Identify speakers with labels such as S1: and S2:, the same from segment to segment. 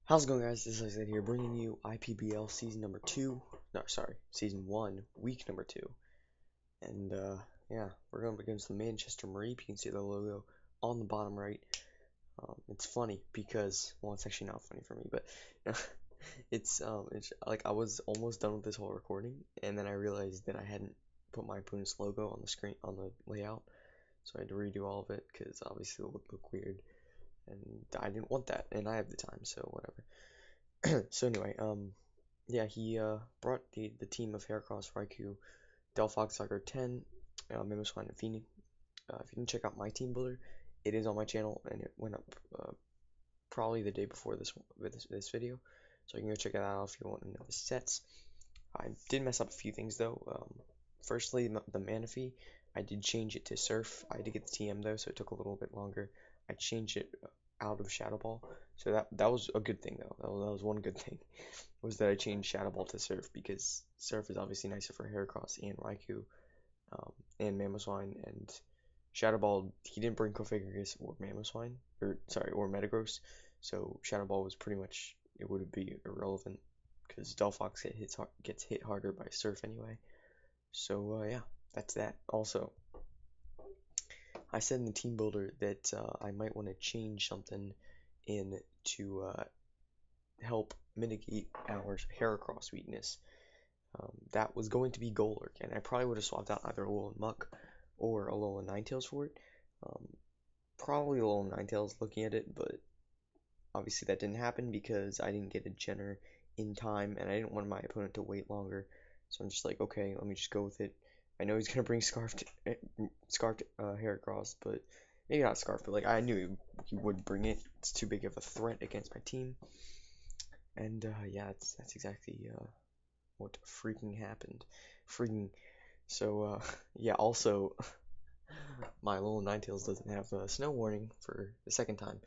S1: How's it going, guys? This is Isaac here, bringing you IPBL season number 2. No, sorry, season 1, week number 2. And, yeah, we're going up against the Manchester MAreeps. You can see the logo on the bottom right. It's funny because, well, it's actually not funny for me, but it's like I was almost done with this whole recording, and then I realized that I hadn't put my opponent's logo on the screen, on the layout. So I had to redo all of it because obviously it would look weird, and I didn't want that, and I have the time, so whatever. So anyway, yeah, he brought the team of Heracross, Raikou, Delphox, Tiger 10, Mimoswine, and Feeny. If you can check out my team builder, it is on my channel, and it went up probably the day before this video, so you can go check it out if you want to know the sets. I did mess up a few things though. Firstly, the mana fee, I did change it to Surf. I did get the TM though, so it took a little bit longer. I changed it out of Shadow Ball, so that was a good thing though. That was one good thing, was that I changed Shadow Ball to Surf, because Surf is obviously nicer for Heracross and Raikou, and Mamoswine, and Shadow Ball, he didn't bring Cofagrigus or Mamoswine, or sorry, or Metagross, so Shadow Ball was pretty much, it would be irrelevant, because Delphox gets hit harder by Surf anyway. So yeah, that's that. Also, I said in the team builder that I might want to change something in to help mitigate our Heracross weakness. That was going to be Golurk, and I probably would have swapped out either Alolan Muck or Alolan Ninetales for it. Um, Probably Alolan Ninetales looking at it, but obviously that didn't happen because I didn't get a Jenner in time, and I didn't want my opponent to wait longer. So I'm just like, okay, let me just go with it. I know he's gonna bring Scarfed Heracross, but maybe not Scarf, but like I knew he would bring it. It's too big of a threat against my team, and yeah, that's exactly what freaking happened. Freaking. So yeah. Also, my little Ninetales doesn't have a snow warning for the second time.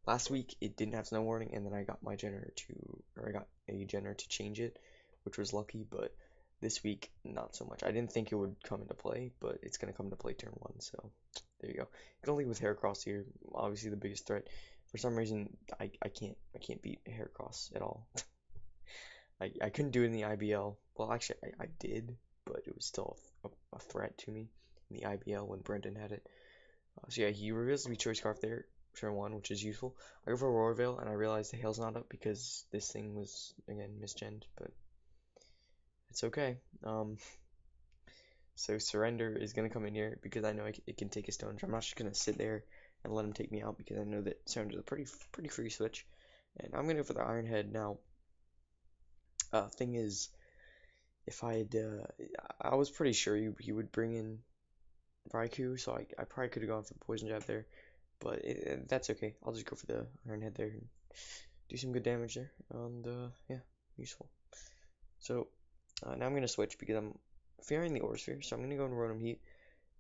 S1: Last week it didn't have snow warning, and then I got I got a generator to change it, which was lucky. But this week, not so much. I didn't think it would come into play, but it's gonna come into play turn 1. So there you go. Gonna leave with Heracross here. Obviously the biggest threat. For some reason, I can't beat Heracross at all. I couldn't do it in the IBL. Well, actually, I did, but it was still a threat to me in the IBL when Brendan had it. So yeah, he reveals to be Choice Scarf there, turn 1, which is useful. I go for Aurora Veil, and I realize the hail's not up because this thing was, again, misgened, but it's okay. So Surrender is going to come in here because I know it can take a Stone. I'm not just going to sit there and let him take me out because I know that Surrender is a pretty free switch. And I'm going to go for the Iron Head now. Thing is, if I was pretty sure he would bring in Raikou, so I probably could have gone for the Poison Jab there, but that's okay. I'll just go for the Iron Head there and do some good damage there, and yeah, useful. So now I'm gonna switch because I'm fearing the Aura Sphere, so I'm gonna go and Rotom Heat,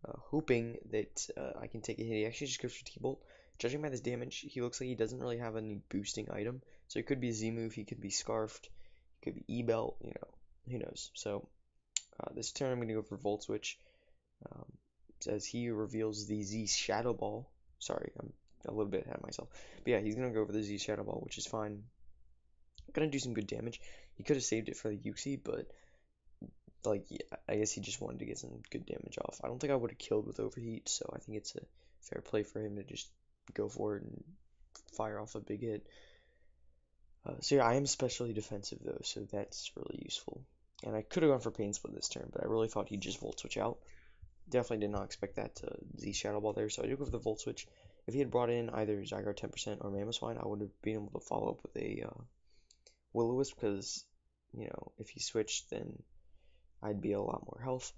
S1: hoping that I can take a hit. He actually just goes for T-Bolt. Judging by this damage, he looks like he doesn't really have any boosting item, so it could be a Z move, he could be Scarfed, he could be E-Belt, who knows. So this turn I'm gonna go for Volt Switch. Um, as he reveals the Z Shadow Ball. Sorry, I'm a little bit ahead of myself. But yeah, he's going to go for the Z Shadow Ball, which is fine. Going to do some good damage. He could have saved it for the Uxie, but like, yeah, I guess he just wanted to get some good damage off. I don't think I would have killed with Overheat, so I think it's a fair play for him to just go for it and fire off a big hit. So yeah, I am especially defensive though, so that's really useful. And I could have gone for Pain Split this turn, but I really thought he'd just Volt Switch out. Definitely did not expect that to Z Shadow Ball there, so I do go for the Volt Switch. If he had brought in either Zygarde 10% or Mamoswine, I would have been able to follow up with a Will-O-Wisp, because, if he switched, then I'd be a lot more health.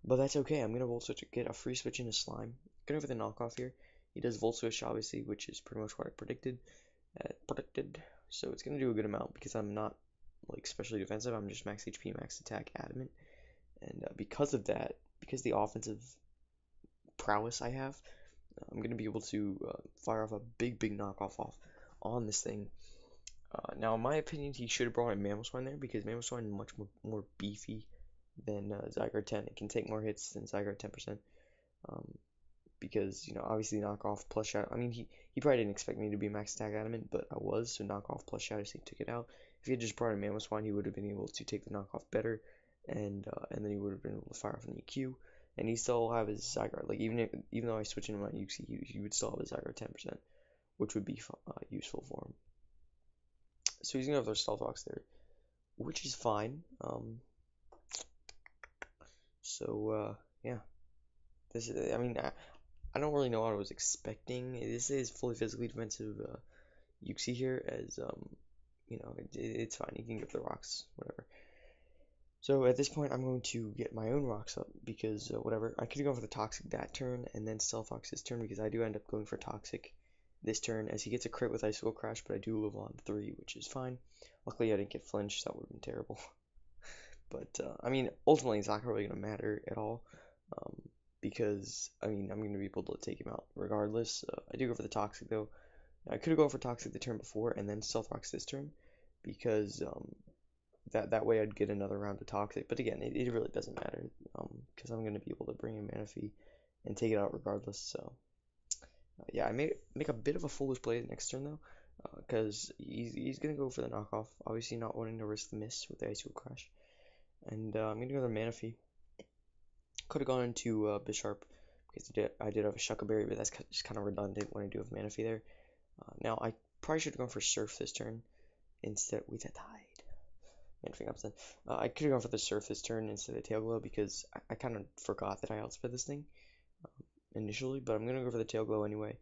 S1: But that's okay, I'm going to Volt Switch, get a free switch into Slime. Going for the knockoff here. He does Volt Switch, obviously, which is pretty much what I predicted. So it's going to do a good amount, because I'm not, like, especially defensive. I'm just max HP, max attack, adamant. And because of that, because the offensive prowess I have, I'm going to be able to fire off a big knockoff off on this thing. Now, in my opinion, he should have brought in Mamoswine there, because Mamoswine is much more beefy than Zygarde 10. It can take more hits than Zygarde 10%. because, you know, obviously knockoff plus shadow. I mean, he probably didn't expect me to be max attack adamant, but I was, so knockoff plus shadow sneak took it out. If he had just brought a Mammoth Swine, he would have been able to take the knockoff better, and then he would have been able to fire off an EQ, and he still have his Zygarde. Like even though I switch into my UC, he would still have his Zygarde 10%, which would be useful for him. So he's gonna have their Stealth Rocks there, which is fine. Yeah, this is. I mean, I don't really know what I was expecting. This is fully physically defensive Yuxi here, as you know, it's fine. You can get the rocks, whatever. So at this point, I'm going to get my own rocks up because whatever. I could have gone for the Toxic that turn and then Stealth Rocks this turn because I do end up going for Toxic this turn as he gets a crit with Icicle Crash, but I do live on 3, which is fine. Luckily, I didn't get flinched. That would have been terrible. But I mean, ultimately, it's not really going to matter at all because I mean, I'm going to be able to take him out regardless. I do go for the Toxic though. I could have gone for Toxic the turn before and then Stealth Rocks this turn because that way I'd get another round of Toxic. But again, it really doesn't matter because I'm going to be able to bring in Manaphy and take it out regardless. So yeah, I may make a bit of a foolish play next turn though because he's going to go for the knockoff. Obviously not wanting to risk the miss with the Icicle Crash. And I'm going to go to Manaphy. Could have gone into Bisharp because I did have a Shuckle Berry, but that's just kind of redundant when I do have Manaphy there. Now I probably should have gone for Surf this turn instead. Wait, that died. Manaphy comes in. I could have gone for the Surf this turn instead of Tail Glow because I kind of forgot that I outsped this thing initially, but I'm gonna go for the Tail Glow anyway.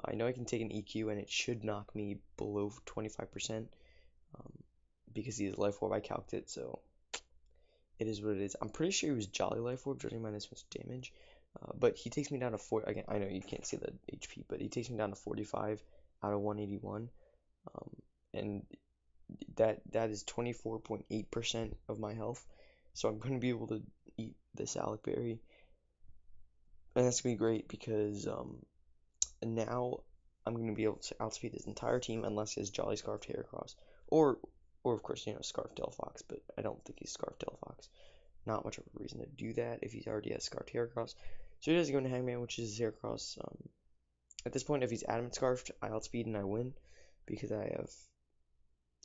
S1: I know I can take an EQ and it should knock me below 25% because he has Life Orb. I calced it, so it is what it is. I'm pretty sure he was Jolly Life Orb, judging by this much damage. But he takes me down to 4. Again, I know you can't see the HP, but he takes me down to 45 out of 181. And that is 24.8% of my health. So I'm going to be able to eat this Alec Berry. And that's going to be great because now I'm going to be able to outspeed his entire team unless he has Jolly Scarfed Heracross. Or of course, you know, Scarfed Delphox, but I don't think he's Scarfed Delphox. Not much of a reason to do that if he's already has Scarfed Heracross. So he does go into Hangman, which is his Heracross. At this point, if he's Adamant Scarfed, I outspeed and I win because I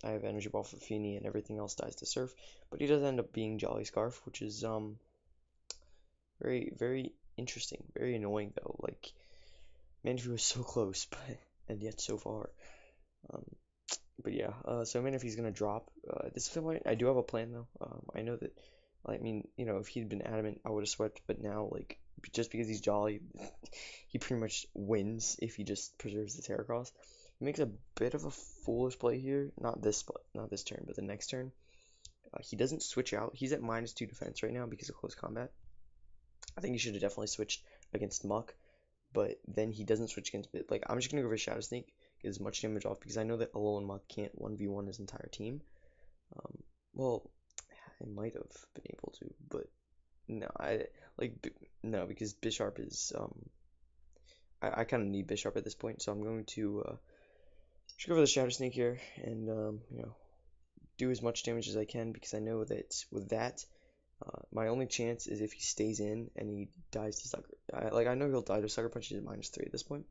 S1: have Energy Ball for Feeny and everything else dies to Surf. But he does end up being Jolly Scarf, which is very, very interesting. Very annoying though. Like, Manaphy was so close, but and yet so far. But yeah, so Manaphy's gonna drop. At this point, I do have a plan though. I know that, I mean, you know, if he'd been adamant, I would have swept. But now, like, just because he's Jolly, he pretty much wins if he just preserves the Heracross. He makes a bit of a foolish play here. Not this turn, but the next turn. He doesn't switch out. He's at -2 defense right now because of close combat. I think he should have definitely switched against Muck, but then he doesn't switch against Bit. Like, I'm just gonna go for Shadow Sneak, get as much damage off because I know that Alolan Muck can't 1v1 his entire team. Well, I might have been able to, but no, no, because Bisharp is I kind of need Bisharp at this point, so I'm going to just go for the Shadow Sneak here and you know, do as much damage as I can because I know that with that, my only chance is if he stays in and he dies to Sucker. I know he'll die to Sucker Punch. He's at -3 at this point,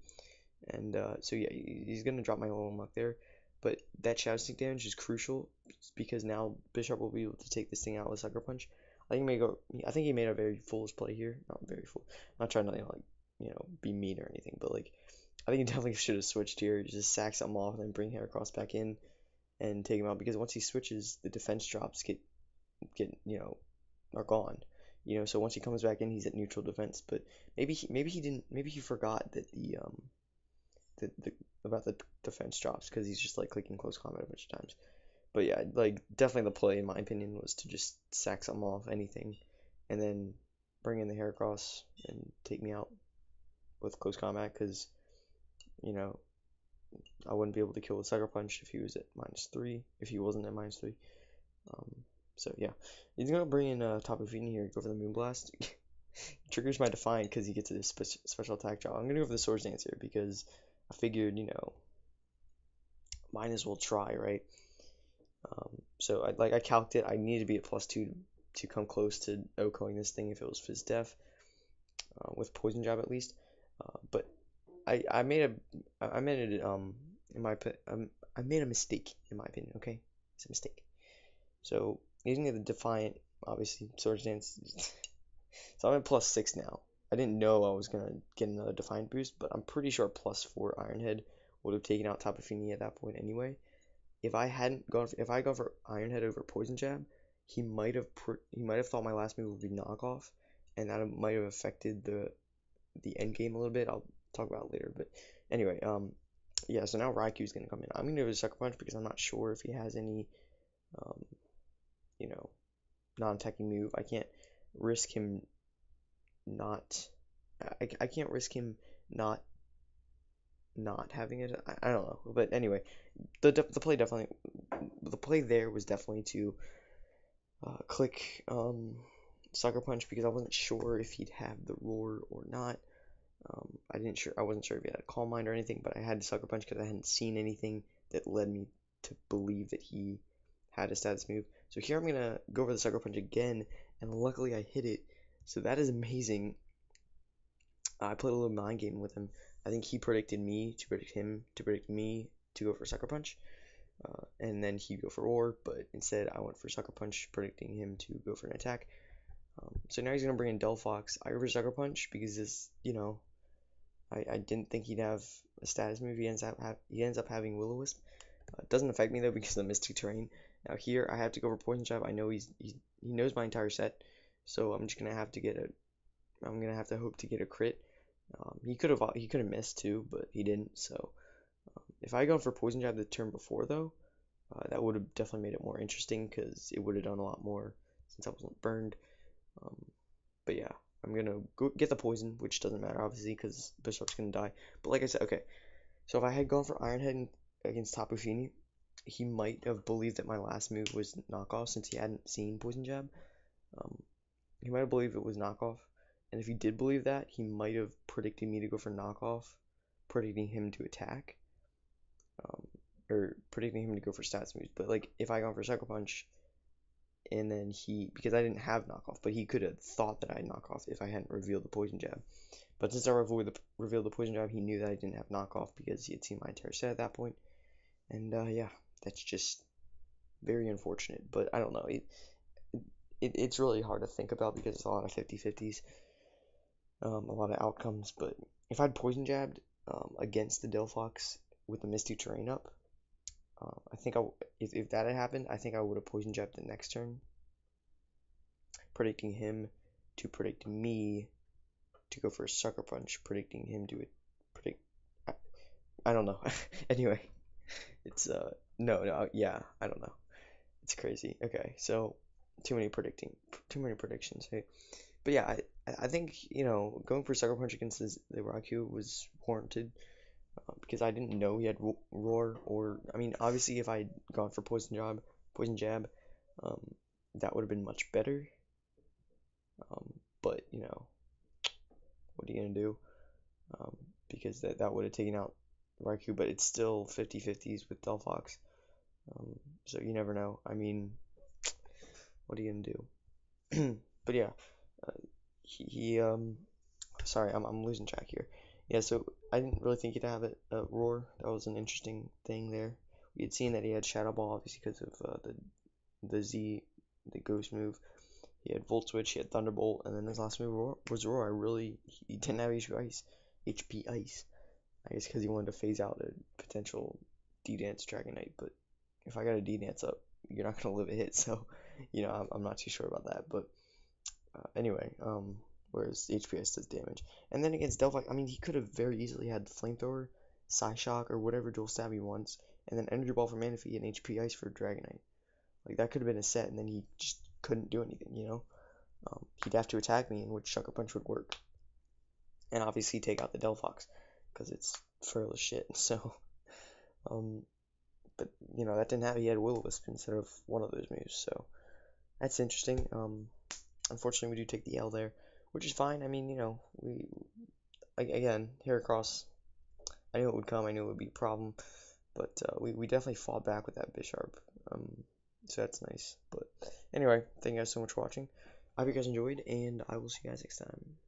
S1: and so yeah, he's gonna drop my Alolan Muck there. But that Shadow Sneak damage is crucial because now Bisharp will be able to take this thing out with Sucker Punch. I think he made a very foolish play here. Not very fool. Not trying to be mean or anything, but like I think he definitely should have switched here. Just sack something off and then bring Heracross back in and take him out because once he switches, the defense drops get are gone. So once he comes back in, he's at neutral defense. But maybe he forgot that about the defense drops because he's just like clicking close combat a bunch of times. But yeah, like definitely the play in my opinion was to just sack something off, anything, and then bring in the Heracross and take me out with close combat because I wouldn't be able to kill with Sucker Punch if he was at -3, if he wasn't at -3. So yeah, he's gonna bring in Tapu Fini here, go for the Moonblast. Triggers my Defiant because he gets a special attack drop. I'm gonna go for the Swords Dance here because I figured, might as well try, right? So I calced it. I needed to be at +2 to come close to OHKOing this thing if it was Fizz Def with Poison Jab at least. But I made I made it in my I made a mistake in my opinion. Okay, it's a mistake. So using the Defiant, obviously Sword Dance. So I'm at +6 now. I didn't know I was gonna get another Defiant boost, but I'm pretty sure +4 Ironhead would have taken out Tapu Fini at that point anyway. If I had gone for Ironhead over Poison Jab, he might have thought my last move would be knockoff, and that might have affected the end game a little bit. I'll talk about it later, but anyway, yeah. So now Raikou's gonna come in. I'm gonna do a Sucker Punch because I'm not sure if he has any, um, you know, non-attacking move. I can't risk him not. I can't risk him not having it. I don't know, but anyway, the play there was definitely to click Sucker Punch because I wasn't sure if he'd have the Roar or not. I wasn't sure if he had a Calm Mind or anything, but I had to Sucker Punch because I hadn't seen anything that led me to believe that he had a status move. So here I'm gonna go for the Sucker Punch again, and luckily I hit it. So that is amazing. I played a little mind game with him. I think he predicted me to predict him to predict me to go for Sucker Punch, and then he'd go for Roar, but instead I went for Sucker Punch, predicting him to go for an attack. So now he's gonna bring in Delphox. I go for Sucker Punch because I didn't think he'd have a status move. He ends up having Will-O-Wisp. It doesn't affect me though because of the Mystic Terrain. Now here I have to go for Poison Jab. I know he knows my entire set, so I'm just gonna have to hope to get a crit. He could have missed too, but he didn't. So if I had gone for Poison Jab the turn before though, that would have definitely made it more interesting because it would have done a lot more since I wasn't burned. Um, but yeah, I'm gonna go get the poison, which doesn't matter obviously because Bishop's gonna die. But like I said, okay. So if I had gone for Iron Head against Tapu Fini, he might have believed that my last move was knockoff since he hadn't seen Poison Jab. Um, he might have believed it was knockoff, and if he did believe that, he might have predicted me to go for knockoff, predicting him to attack, um, or predicting him to go for stats moves. But like if I gone for Sucker Punch, and then because I didn't have knockoff, but he could have thought that I had knockoff if I hadn't revealed the Poison Jab. But since I revealed the Poison Jab, he knew that I didn't have knockoff because he had seen my entire set at that point. And yeah, that's just very unfortunate. But I don't know. It's really hard to think about because it's a lot of 50-50s, a lot of outcomes. But if I'd Poison Jabbed against the Delphox with the Misty Terrain up, I think if that had happened, I think I would have Poison Jabbed the next turn, predicting him to predict me to go for a Sucker Punch, predicting him to predict. I don't know. Anyway, it's no, yeah, I don't know. It's crazy. Okay, so too many predictions. Hey, but yeah, I think going for Sucker Punch against the Raikou was warranted because I didn't know he had Roar, or I mean obviously if I'd gone for Poison Jab, um, that would have been much better. But what are you gonna do? Because that would have taken out Raikou, but it's still 50-50s with Delphox. So you never know. I mean, what are you gonna do? But yeah, he sorry, I'm losing track here. Yeah, so I didn't really think he'd have a Roar. That was an interesting thing there. We had seen that he had Shadow Ball, obviously because of the Ghost move. He had Volt Switch, he had Thunderbolt, and then his last move was Roar. He didn't have HP Ice. I guess because he wanted to phase out a potential D-Dance Dragonite, but if I got a D-Dance up, you're not gonna live a hit. So, I'm not too sure about that. But anyway, whereas HPS does damage, and then against Delphi, I mean, he could have very easily had Flamethrower, Psyshock, or whatever dual stab he wants, and then Energy Ball for Manaphy and HP Ice for Dragonite. Like that could have been a set, and then he just couldn't do anything. He'd have to attack me, in which Sucker Punch would work, and obviously take out the Delphox because it's fearless shit. So, but that didn't happen. He had Will-O-Wisp instead of one of those moves, so that's interesting. Unfortunately, we do take the L there, which is fine. I mean, we again Heracross. I knew it would come. I knew it would be a problem, but we definitely fought back with that Bisharp. So that's nice. But anyway, thank you guys so much for watching. I hope you guys enjoyed, and I will see you guys next time.